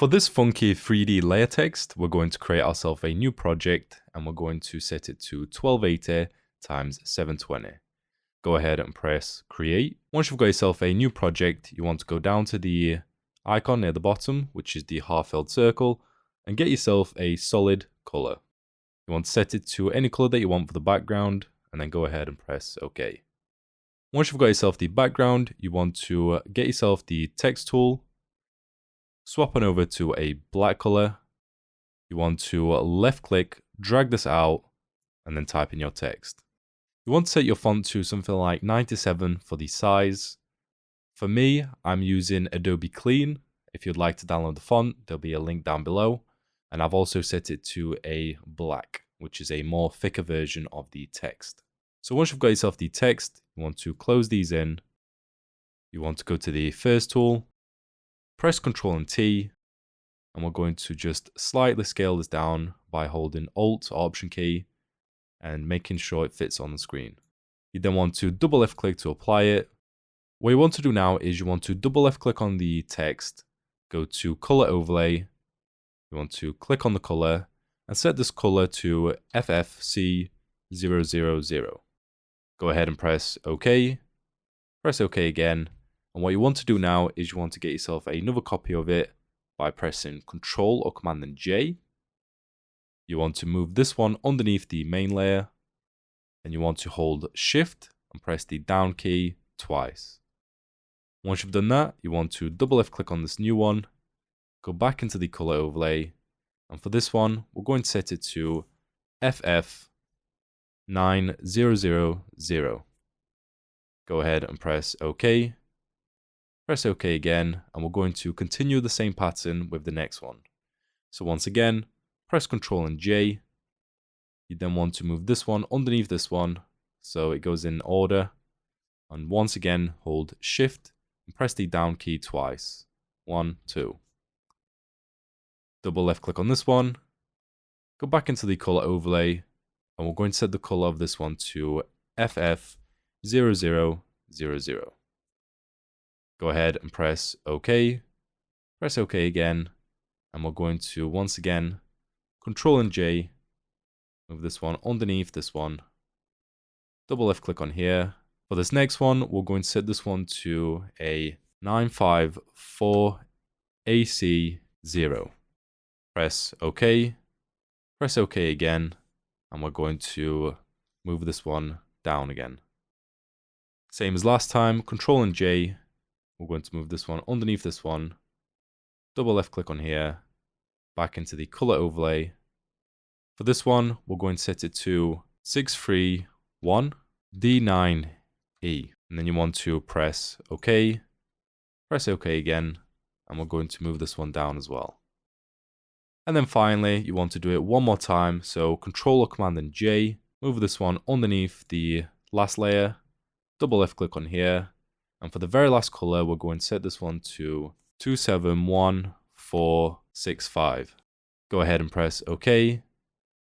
For this funky 3D layer text, we're going to create ourselves a new project and we're going to set it to 1280 times 720. Go ahead and press create. Once you've got yourself a new project, you want to go down to the icon near the bottom, which is the half-filled circle, and get yourself a solid color. You want to set it to any color that you want for the background, and then go ahead and press OK. Once you've got yourself the background, you want to get yourself the text tool, swap on over to a black color. You want to left click, drag this out, and then type in your text. You want to set your font to something like 97 for the size. For me, I'm using Adobe Clean. If you'd like to download the font, there'll be a link down below. And I've also set it to a black, which is a more thicker version of the text. So once you've got yourself the text, you want to close these in. You want to go to the first tool, press Ctrl and T, and we're going to just slightly scale this down by holding Alt or Option key and making sure it fits on the screen. You then want to double left click to apply it. What you want to do now is you want to double left click on the text, go to Color Overlay. You want to click on the color and set this color to FFC000. Go ahead and press OK. Press OK again. And what you want to do now is you want to get yourself another copy of it by pressing Ctrl or Command and J. You want to move this one underneath the main layer. And you want to hold Shift and press the down key twice. Once you've done that, you want to double left click on this new one. Go back into the color overlay. And for this one, we're going to set it to FF9000. Go ahead and press OK. Press OK again, and we're going to continue the same pattern with the next one. So once again, press Ctrl and J. You then want to move this one underneath this one, so it goes in order. And once again, hold Shift and press the down key twice. 1, 2. Double left click on this one. Go back into the color overlay, and we're going to set the color of this one to FF0000. Go ahead and press OK. Press OK again. And we're going to, once again, Ctrl and J. Move this one underneath this one. Double left click on here. For this next one, we're going to set this one to a 954 AC0. Press OK. Press OK again. And we're going to move this one down again. Same as last time, Ctrl and J. We're going to move this one underneath this one. Double left click on here. Back into the color overlay. For this one, we're going to set it to 631 D9E. And then you want to press OK. Press OK again. And we're going to move this one down as well. And then finally, you want to do it one more time. So Control or Command and J. Move this one underneath the last layer. Double left click on here. And for the very last color, we're going to set this one to 271465. Go ahead and press OK.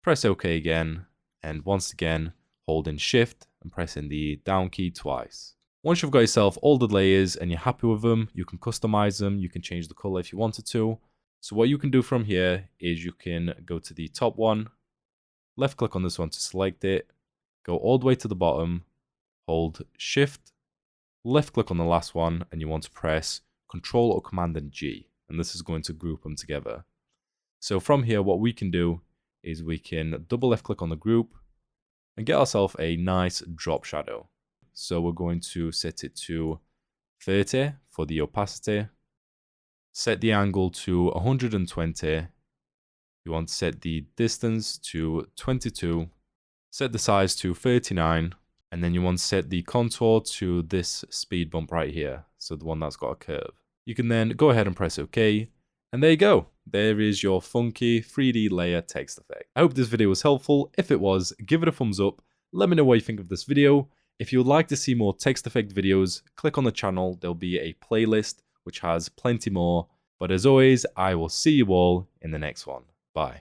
Press OK again. And once again, hold in Shift and press in the down key twice. Once you've got yourself all the layers and you're happy with them, you can customize them. You can change the color if you wanted to. So what you can do from here is you can go to the top one, left click on this one to select it, go all the way to the bottom, hold Shift, left click on the last one, and you want to press Control or Command and G, and this is going to group them together. So from here, what we can do is we can double left click on the group and get ourselves a nice drop shadow. So we're going to set it to 30 for the opacity. Set the angle to 120. You want to set the distance to 22. Set the size to 39. And then you want to set the contour to this speed bump right here. So the one that's got a curve. You can then go ahead and press OK. And there you go. There is your funky 3D layer text effect. I hope this video was helpful. If it was, give it a thumbs up. Let me know what you think of this video. If you would like to see more text effect videos, click on the channel. There'll be a playlist which has plenty more. But as always, I will see you all in the next one. Bye.